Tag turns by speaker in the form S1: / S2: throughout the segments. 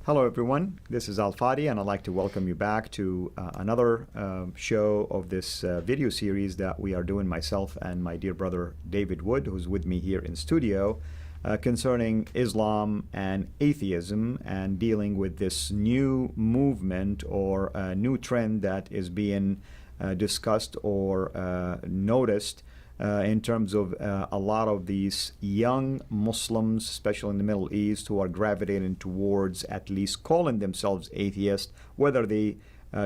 S1: Hello, everyone. This is Al Fadi, and I'd like to welcome you back to another show of this video series that we are doing, myself and my dear brother David Wood, who's with me here in studio, concerning Islam and atheism and dealing with this new movement or new trend that is being discussed or noticed in terms of a lot of these young Muslims, especially in the Middle East, who are gravitating towards at least calling themselves atheists. Whether they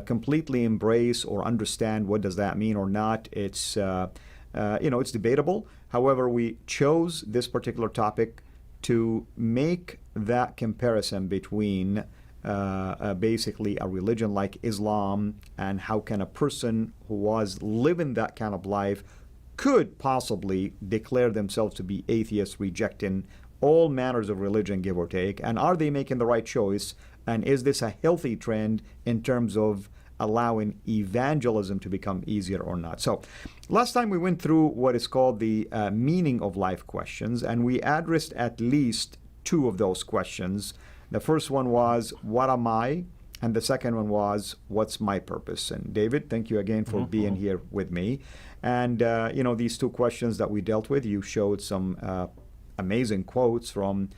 S1: completely embrace or understand what does that mean or not, it's it's debatable. However, we chose this particular topic to make that comparison between basically a religion like Islam and how can a person who was living that kind of life could possibly declare themselves to be atheists, rejecting all manners of religion, give or take, and are they making the right choice, and is this a healthy trend in terms of allowing evangelism to become easier or not? So last time we went through what is called the meaning of life questions, and we addressed at least two of those questions. The first one was, what am I? And the second one was, what's my purpose? And David, thank you again for being here with me. And, these two questions that we dealt with, you showed some amazing quotes from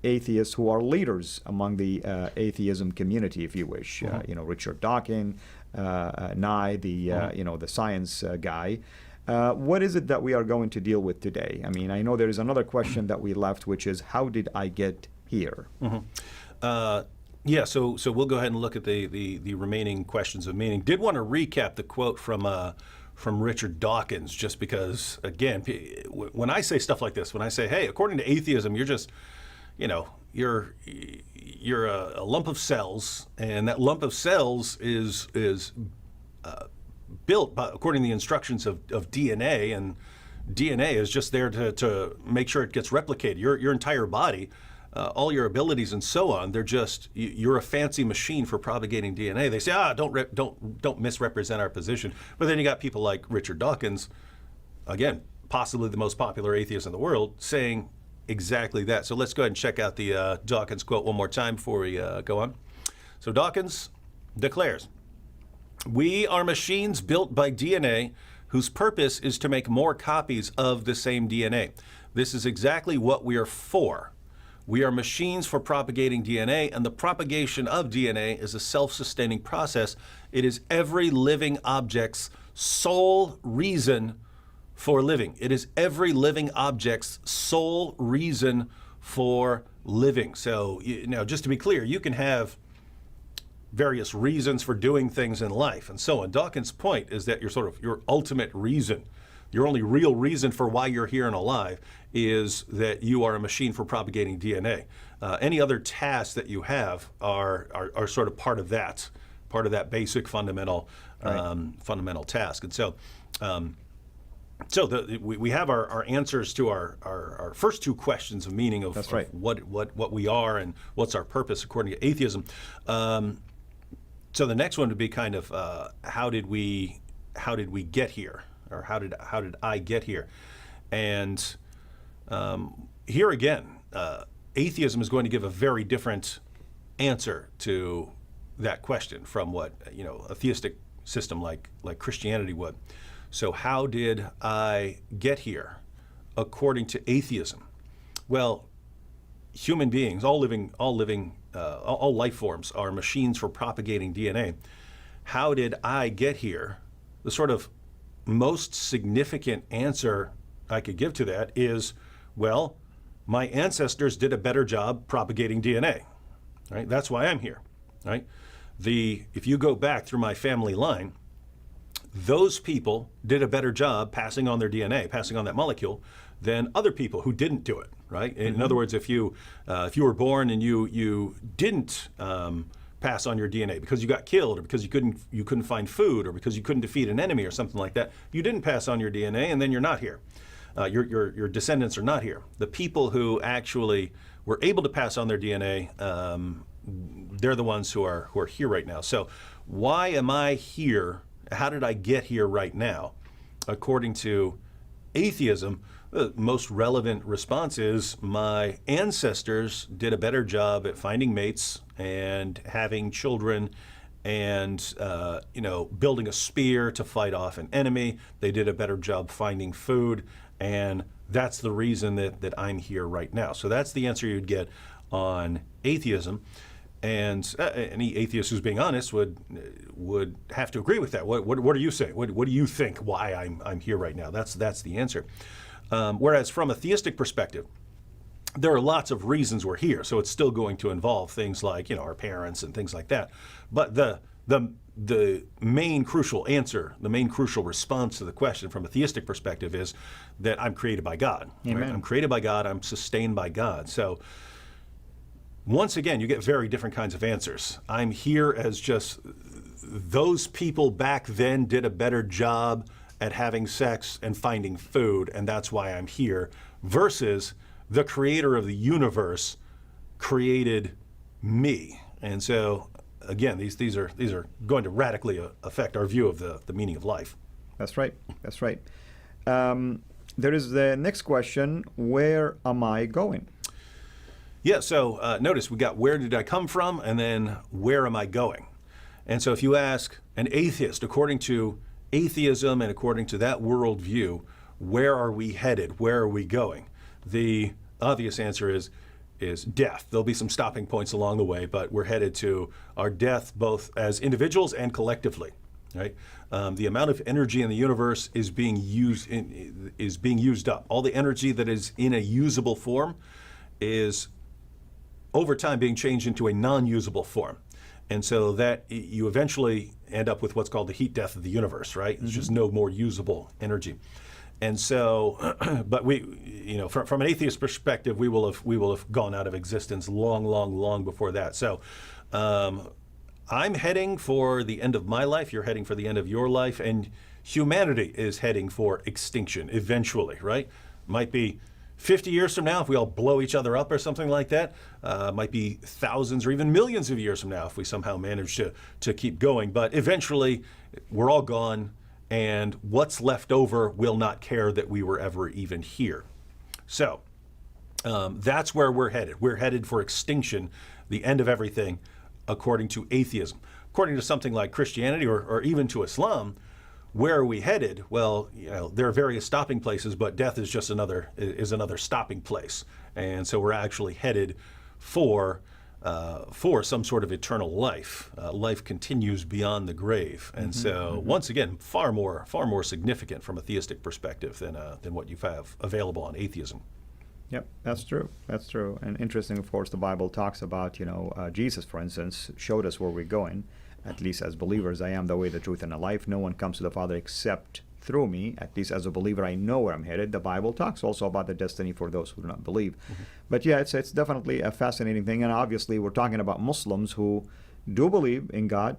S1: atheists who are leaders among the atheism community, if you wish. Richard Dawkins, Nye, the science guy. What is it that we are going to deal with today? I mean, I know there is another question that we left, which is, how did I get here?
S2: Yeah, so we'll go ahead and look at the remaining questions of meaning. Did want to recap the quote from Richard Dawkins, just because, again, when I say stuff like this, when I say, hey, according to atheism, you're just, you're a lump of cells, and that lump of cells is built according to the instructions of DNA, and DNA is just there to make sure it gets replicated. Your entire body. All your abilities and so on, they're just, you're a fancy machine for propagating DNA. They say, don't misrepresent our position. But then you got people like Richard Dawkins, again, possibly the most popular atheist in the world, saying exactly that. So let's go ahead and check out the Dawkins quote one more time before we go on. So Dawkins declares, "We are machines built by DNA whose purpose is to make more copies of the same DNA. This is exactly what we are for. We are machines for propagating DNA, and the propagation of DNA is a self-sustaining process. It is every living object's sole reason for living. It is every living object's sole reason for living." So now, just to be clear, you can have various reasons for doing things in life and so on. Dawkins' point is that your ultimate reason, your only real reason for why you're here and alive, is that you are a machine for propagating DNA. Any other tasks that you have are sort of part of that basic fundamental fundamental task. And so, we have our answers to our first two questions of meaning of,
S1: That's right.
S2: of what we are and what's our purpose according to atheism. So the next one would be kind of how did we get here? Or how did I get here? And here again, atheism is going to give a very different answer to that question from what a theistic system like Christianity would. So how did I get here according to atheism? Well, human beings, all life forms are machines for propagating DNA. How did I get here? The sort of most significant answer I could give to that is, well, my ancestors did a better job propagating DNA, right? That's why I'm here, right? If you go back through my family line, those people did a better job passing on their DNA, passing on that molecule, than other people who didn't do it, right? In other words, if you were born and you didn't pass on your DNA because you got killed, or because you couldn't find food, or because you couldn't defeat an enemy or something like that, you didn't pass on your DNA, and then you're not here. Your descendants are not here. The people who actually were able to pass on their DNA, they're the ones who are here right now. So why am I here? How did I get here right now? According to atheism, the most relevant response is my ancestors did a better job at finding mates and having children and building a spear to fight off an enemy. They did a better job finding food, and that's the reason that I'm here right now. So that's the answer you'd get on atheism. And any atheist who's being honest would have to agree with that. What do you say? What do you think why I'm here right now? That's the answer. Whereas from a theistic perspective, there are lots of reasons we're here. So it's still going to involve things like our parents and things like that. But the main crucial answer, the main crucial response to the question from a theistic perspective is that I'm created by God. Right? I'm created by God. I'm sustained by God. So once again, you get very different kinds of answers. I'm here as just those people back then did a better job at having sex and finding food, and that's why I'm here, versus the creator of the universe created me. And so, again, these are going to radically affect our view of the meaning of life.
S1: That's right. That's right. There is the next question: where am I going?
S2: Yeah, so notice we got where did I come from, and then where am I going? And so if you ask an atheist, according to atheism and according to that worldview, where are we headed? Where are we going? The obvious answer is death. There'll be some stopping points along the way, but we're headed to our death both as individuals and collectively. Right? The amount of energy in the universe is being used up. All the energy that is in a usable form is over time being changed into a non-usable form. And so that you eventually end up with what's called the heat death of the universe, right? There's just no more usable energy. And so, but we, from an atheist perspective, we will have gone out of existence long before that. So I'm heading for the end of my life, you're heading for the end of your life, and humanity is heading for extinction eventually, right? Might be 50 years from now, if we all blow each other up or something like that, might be thousands or even millions of years from now if we somehow manage to keep going. But eventually, we're all gone, and what's left over will not care that we were ever even here. So that's where we're headed. We're headed for extinction, the end of everything, according to atheism. According to something like Christianity or even to Islam, where are we headed? Well, there are various stopping places, but death is just another stopping place, and so we're actually headed for some sort of eternal life. Life continues beyond the grave, and once again, far more significant from a theistic perspective than what you have available on atheism.
S1: Yep, that's true. That's true. And interesting, of course, the Bible talks about Jesus, for instance, showed us where we're going. At least as believers, I am the way, the truth, and the life. No one comes to the Father except through me. At least as a believer, I know where I'm headed. The Bible talks also about the destiny for those who do not believe. But yeah, it's definitely a fascinating thing. And obviously, we're talking about Muslims who do believe in God,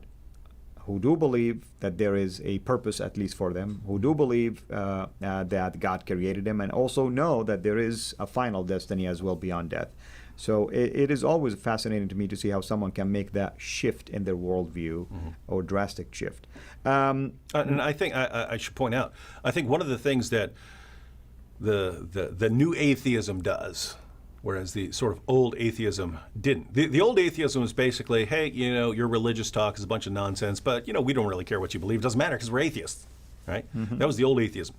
S1: who do believe that there is a purpose, at least for them, who do believe that God created them, and also know that there is a final destiny as well beyond death. So it is always fascinating to me to see how someone can make that shift in their worldview or drastic shift.
S2: And I think I should point out, I think one of the things that the new atheism does, whereas the sort of old atheism didn't. The old atheism was basically, hey, your religious talk is a bunch of nonsense, but we don't really care what you believe. It doesn't matter because we're atheists, right? That was the old atheism.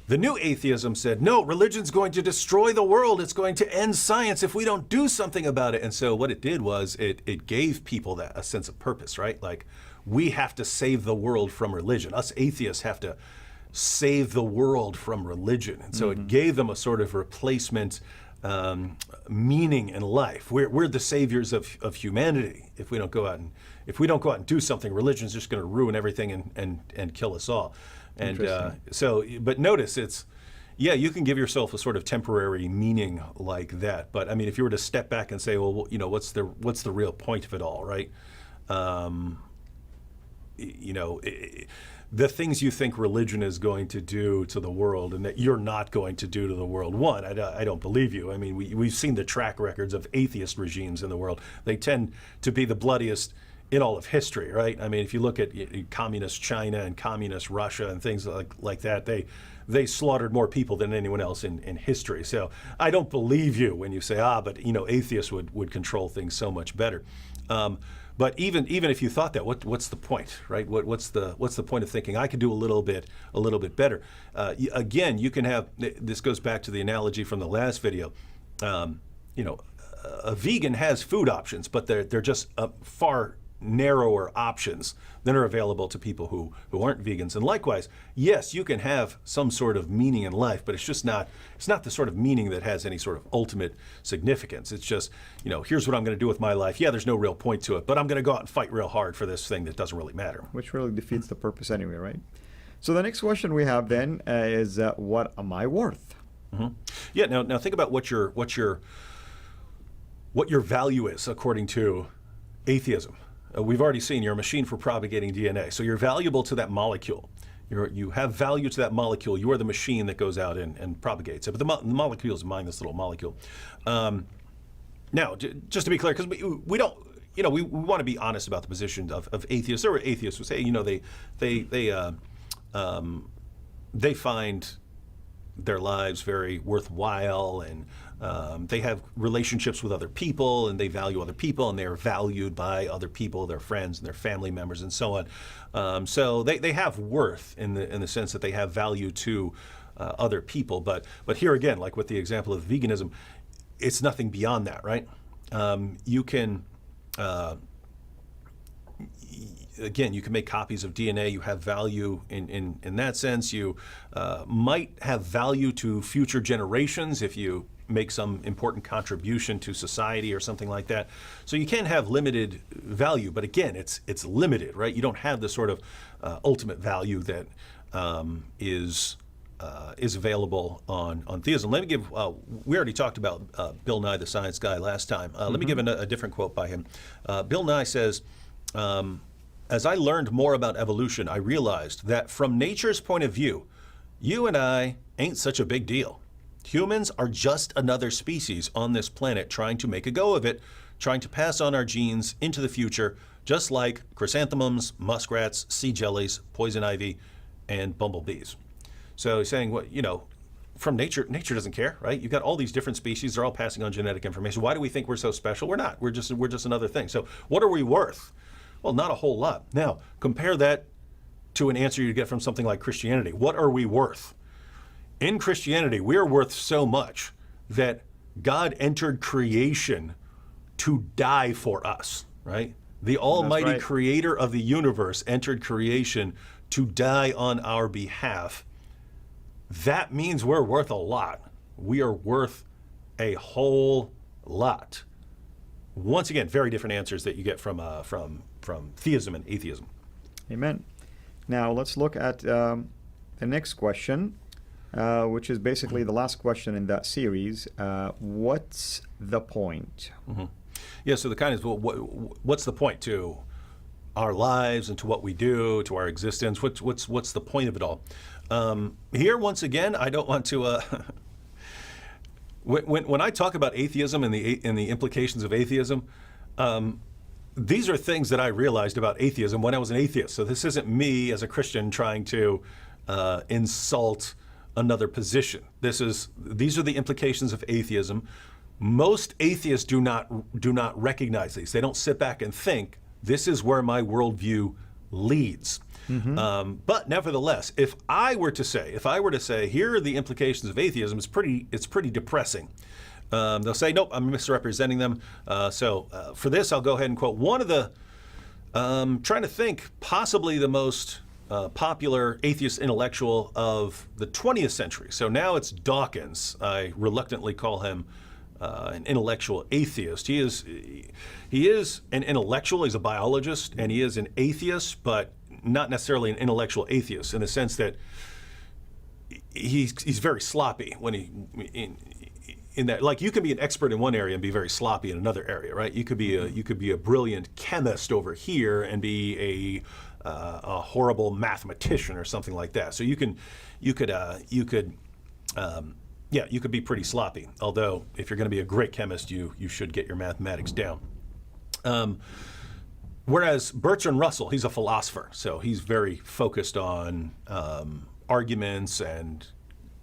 S2: The new atheism said, no, religion's going to destroy the world. It's going to end science if we don't do something about it. And so what it did was it gave people a sense of purpose, right? Like, we have to save the world from religion. Us atheists have to save the world from religion. And so it gave them a sort of replacement meaning in life. We're the saviors of humanity. If we don't go out and do something, religion's just going to ruin everything and kill us all. And but notice you can give yourself a sort of temporary meaning like that. But I mean, if you were to step back and say, well, what's the real point of it all, right? The things you think religion is going to do to the world and that you're not going to do to the world. One, I don't believe you. I mean, we've seen the track records of atheist regimes in the world. They tend to be the bloodiest in all of history, right? I mean, if you look at communist China and communist Russia and things like that, they slaughtered more people than anyone else in history. So I don't believe you when you say, but atheists would control things so much better. But even if you thought that, what's the point, right? What's the point of thinking I could do a little bit better? Again, you can have, this goes back to the analogy from the last video. A vegan has food options, but they're just far narrower options than are available to people who aren't vegans. And likewise, yes, you can have some sort of meaning in life, but it's not the sort of meaning that has any sort of ultimate significance. It's just, here's what I'm going to do with my life. Yeah, there's no real point to it, but I'm going to go out and fight real hard for this thing that doesn't really matter. Which
S1: really defeats the purpose anyway, right? So the next question we have then is, what am I worth?
S2: Mm-hmm. Yeah. Now think about what your value is according to atheism. We've already seen you're a machine for propagating DNA. So you're valuable to that molecule. You have value to that molecule. You are the machine that goes out and propagates it. But the molecule is mine, this little molecule. Now, just to be clear, because we don't, we want to be honest about the position of atheists. There are atheists who say, they find their lives very worthwhile, and they have relationships with other people, and they value other people, and they are valued by other people, their friends and their family members, and so on. So they have worth in the sense that they have value to other people. But here again, like with the example of veganism, it's nothing beyond that, right? You can. Again, you can make copies of DNA. You have value in that sense. You might have value to future generations if you make some important contribution to society or something like that. So you can have limited value, but again, it's limited, right? You don't have the sort of ultimate value that is available on theism. Let me give. We already talked about Bill Nye, the science guy, last time. Let me give a different quote by him. Bill Nye says. As I learned more about evolution, I realized that from nature's point of view, you and I ain't such a big deal. Humans are just another species on this planet trying to make a go of it, trying to pass on our genes into the future, just like chrysanthemums, muskrats, sea jellies, poison ivy, and bumblebees. So he's saying, from nature doesn't care, right? You've got all these different species, they're all passing on genetic information. Why do we think we're so special? We're not. We're just another thing. So what are we worth? Well, not a whole lot. Now, compare that to an answer you get from something like Christianity. What are we worth? In Christianity, we're worth so much that God entered creation to die for us, right? The Almighty Creator of the universe entered creation to die on our behalf. That means we're worth a lot. We are worth a whole lot. Once again, very different answers that you get from theism and atheism.
S1: Amen. Now let's look at the next question, which is basically the last question in that series. What's the point?
S2: Mm-hmm. Yeah. So the kind is, what's the point to our lives and to what we do, to our existence? What's the point of it all? Here, once again, I don't want to. When I talk about atheism and the implications of atheism, these are things that I realized about atheism when I was an atheist. So this isn't me as a Christian trying to insult another position. These are the implications of atheism. Most atheists do not recognize these. They don't sit back and think, this is where my worldview leads. Mm-hmm. But nevertheless, if I were to say, here are the implications of atheism, it's pretty depressing. They'll say, nope, I'm misrepresenting them. So for this, I'll go ahead and quote one of the, trying to think, possibly the most popular atheist intellectual of the 20th century. So now it's Dawkins. I reluctantly call him an intellectual atheist. He is an intellectual. He's a biologist, and he is an atheist, but not necessarily an intellectual atheist in the sense that he's very sloppy when in that, like, you can be an expert in one area and be very sloppy in another area, right? You could be a brilliant chemist over here and be a horrible mathematician or something like that. So you could be pretty sloppy. Although, if you're going to be a great chemist, you should get your mathematics down. Whereas Bertrand Russell, he's a philosopher, so he's very focused on arguments and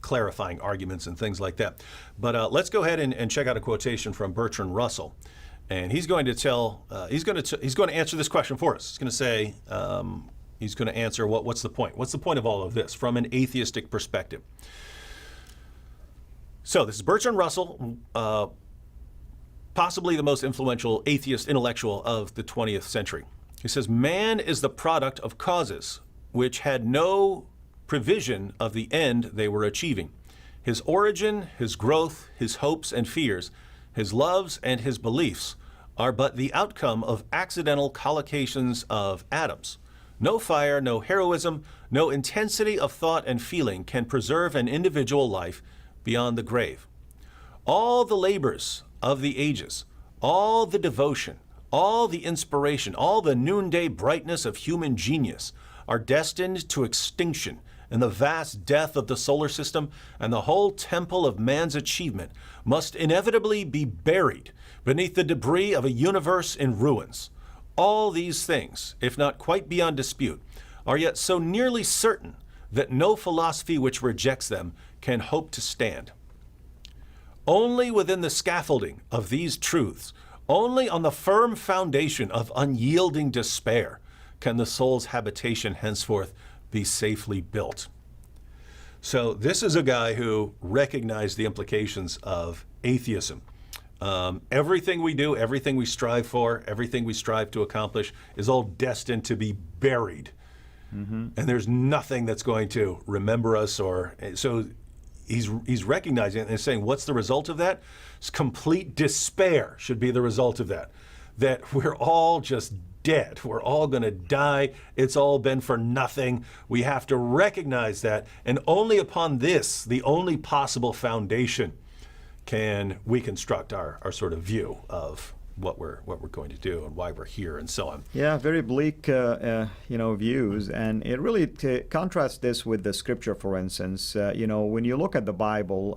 S2: clarifying arguments and things like that. But let's go ahead and check out a quotation from Bertrand Russell, and he's going to he's going to answer this question for us. He's going to say he's going to answer what's the point? What's the point of all of this from an atheistic perspective? So this is Bertrand Russell, possibly the most influential atheist intellectual of the 20th century. He says, man is the product of causes which had no prevision of the end they were achieving. His origin, his growth, his hopes and fears, his loves and his beliefs are but the outcome of accidental collocations of atoms. No fire, no heroism, no intensity of thought and feeling can preserve an individual life beyond the grave. All the labors of the ages, all the devotion, all the inspiration, all the noonday brightness of human genius are destined to extinction in the vast death of the solar system, and the whole temple of man's achievement must inevitably be buried beneath the debris of a universe in ruins. All these things, if not quite beyond dispute, are yet so nearly certain that no philosophy which rejects them can hope to stand. Only within the scaffolding of these truths, only on the firm foundation of unyielding despair, can the soul's habitation henceforth be safely built. So this is a guy who recognized the implications of atheism. Everything we do, everything we strive for, everything we strive to accomplish is all destined to be buried. Mm-hmm. And there's nothing that's going to remember us so he's recognizing it and saying, what's the result of that? It's complete despair should be the result of that. That we're all just dead. We're all going to die. It's all been for nothing. We have to recognize that. And only upon this, the only possible foundation, can we construct our sort of view of what we're going to do and why we're here and so on.
S1: Yeah, very bleak, views, and it really contrasts this with the scripture. For instance, when you look at the Bible,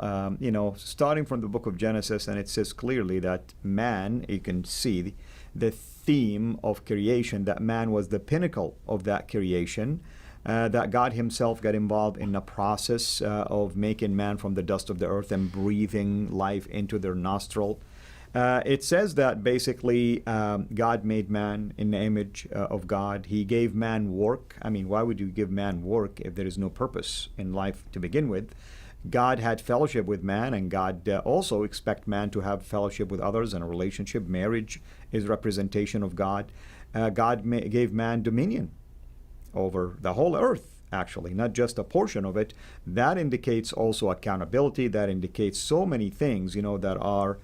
S1: starting from the book of Genesis, and it says clearly that man, you can see the theme of creation, that man was the pinnacle of that creation. That God himself got involved in the process of making man from the dust of the earth and breathing life into their nostril. It says that basically God made man in the image of God. He gave man work. I mean, why would you give man work if there is no purpose in life to begin with? God had fellowship with man, and God also expects man to have fellowship with others in a relationship. Marriage is representation of God. God gave man dominion over the whole earth, actually, not just a portion of it. That indicates also accountability. That indicates so many things, that are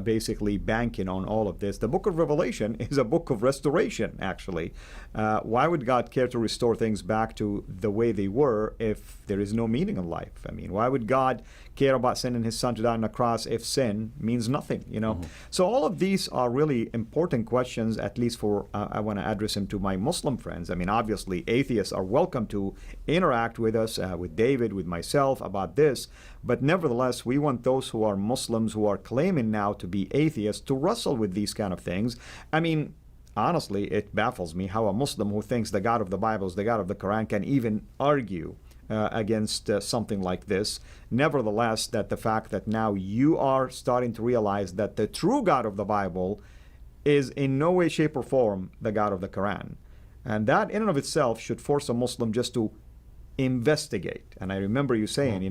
S1: basically banking on all of this. The book of Revelation is a book of restoration, actually. Why would God care to restore things back to the way they were if there is no meaning in life? I mean, why would God care about sending his son to die on the cross if sin means nothing, Mm-hmm. So all of these are really important questions, at least for, I want to address them to my Muslim friends. I mean, obviously, atheists are welcome to interact with us, with David, with myself about this. But nevertheless, we want those who are Muslims, who are claiming now to be atheists, to wrestle with these kind of things. I mean, honestly, it baffles me how a Muslim who thinks the God of the Bible is the God of the Quran can even argue against something like this. Nevertheless, that the fact that now you are starting to realize that the true God of the Bible is in no way, shape, or form the God of the Quran. And that in and of itself should force a Muslim just to investigate. And I remember you saying,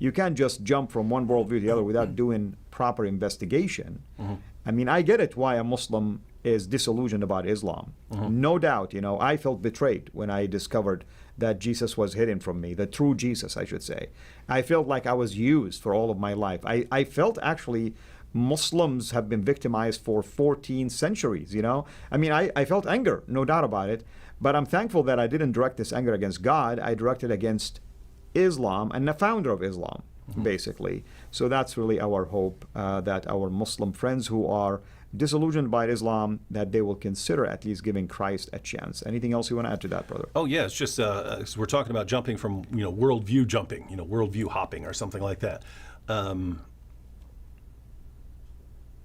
S1: you can't just jump from one worldview to the other without doing proper investigation. Mm-hmm. I mean, I get it why a Muslim is disillusioned about Islam. Mm-hmm. No doubt, I felt betrayed when I discovered that Jesus was hidden from me, the true Jesus, I should say. I felt like I was used for all of my life. I felt actually Muslims have been victimized for 14 centuries, I mean, I felt anger, no doubt about it. But I'm thankful that I didn't direct this anger against God. I directed against Islam and the founder of Islam, mm-hmm. basically. So that's really our hope, that our Muslim friends who are disillusioned by Islam, that they will consider at least giving Christ a chance. Anything else you want to add to that, brother?
S2: Oh, yeah. It's just we're talking about jumping from, worldview jumping, worldview hopping or something like that.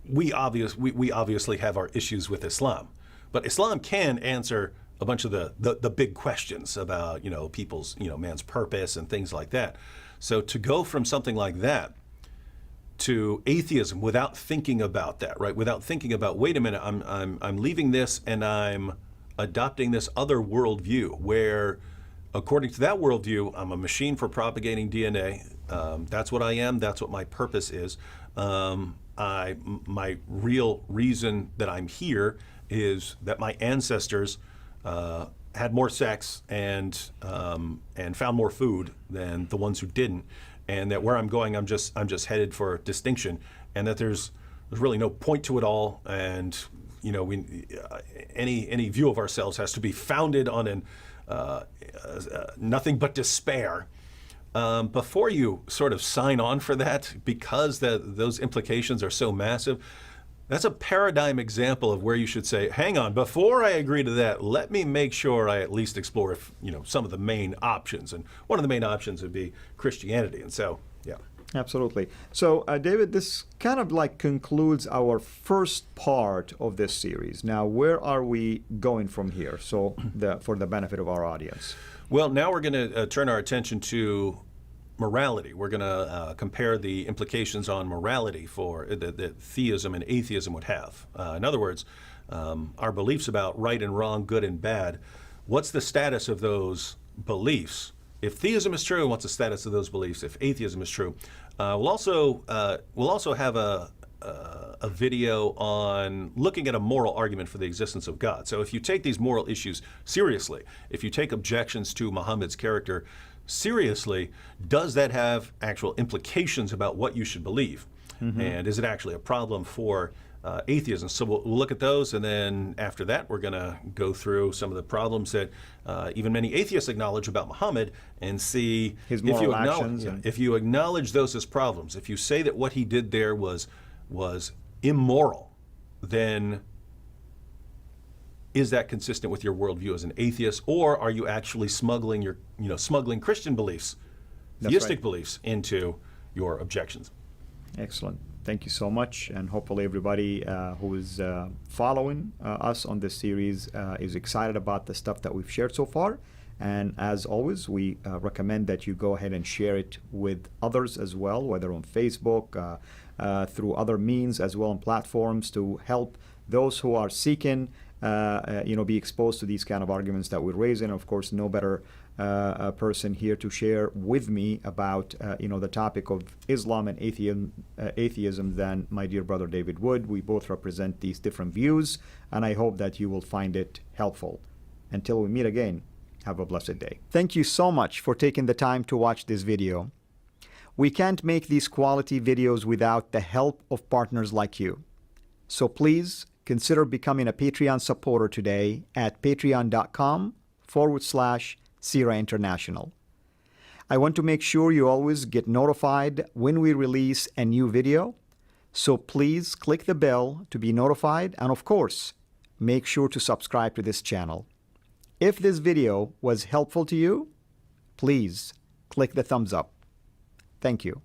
S2: We obviously have our issues with Islam. But Islam can answer a bunch of the big questions about, people's, man's purpose and things like that. So to go from something like that to atheism without thinking about that, right? Without thinking about, wait a minute, I'm leaving this and I'm adopting this other worldview where, according to that worldview, I'm a machine for propagating DNA. That's what I am. That's what my purpose is. My real reason that I'm here is that my ancestors had more sex and found more food than the ones who didn't, and that where I'm going, I'm just headed for distinction, and that there's really no point to it all, and any view of ourselves has to be founded on nothing but despair. Before you sort of sign on for that, because those implications are so massive, that's a paradigm example of where you should say, hang on, before I agree to that, let me make sure I at least explore some of the main options. And one of the main options would be Christianity. And so, yeah.
S1: Absolutely. So, David, this kind of like concludes our first part of this series. Now, where are we going from here? So, for the benefit of our audience.
S2: Well, now we're going to turn our attention to morality. We're going to compare the implications on morality for that theism and atheism would have. In other words, our beliefs about right and wrong, good and bad. What's the status of those beliefs? If theism is true, what's the status of those beliefs? If atheism is true, we'll also have a video on looking at a moral argument for the existence of God. So if you take these moral issues seriously, if you take objections to Muhammad's character seriously, does that have actual implications about what you should believe? Mm-hmm. And is it actually a problem for atheism? So we'll look at those, and then after that, we're going to go through some of the problems that even many atheists acknowledge about Muhammad and see
S1: his moral actions.
S2: If you acknowledge those as problems, if you say that what he did there was immoral, then is that consistent with your worldview as an atheist, or are you actually smuggling Christian beliefs, theistic beliefs, into your objections?
S1: Excellent. Thank you so much, and hopefully everybody who is following us on this series is excited about the stuff that we've shared so far. And as always, we recommend that you go ahead and share it with others as well, whether on Facebook, through other means as well on platforms, to help those who are seeking be exposed to these kind of arguments that we're raising. Of course, no better person here to share with me about the topic of Islam and atheism than my dear brother David Wood. We both represent these different views, and I hope that you will find it helpful. Until we meet again, have a blessed day. Thank you so much for taking the time to watch this video. We can't make these quality videos without the help of partners like you. So please consider becoming a Patreon supporter today at patreon.com/Sira International. I want to make sure you always get notified when we release a new video. So please click the bell to be notified, and of course, make sure to subscribe to this channel. If this video was helpful to you, please click the thumbs up. Thank you.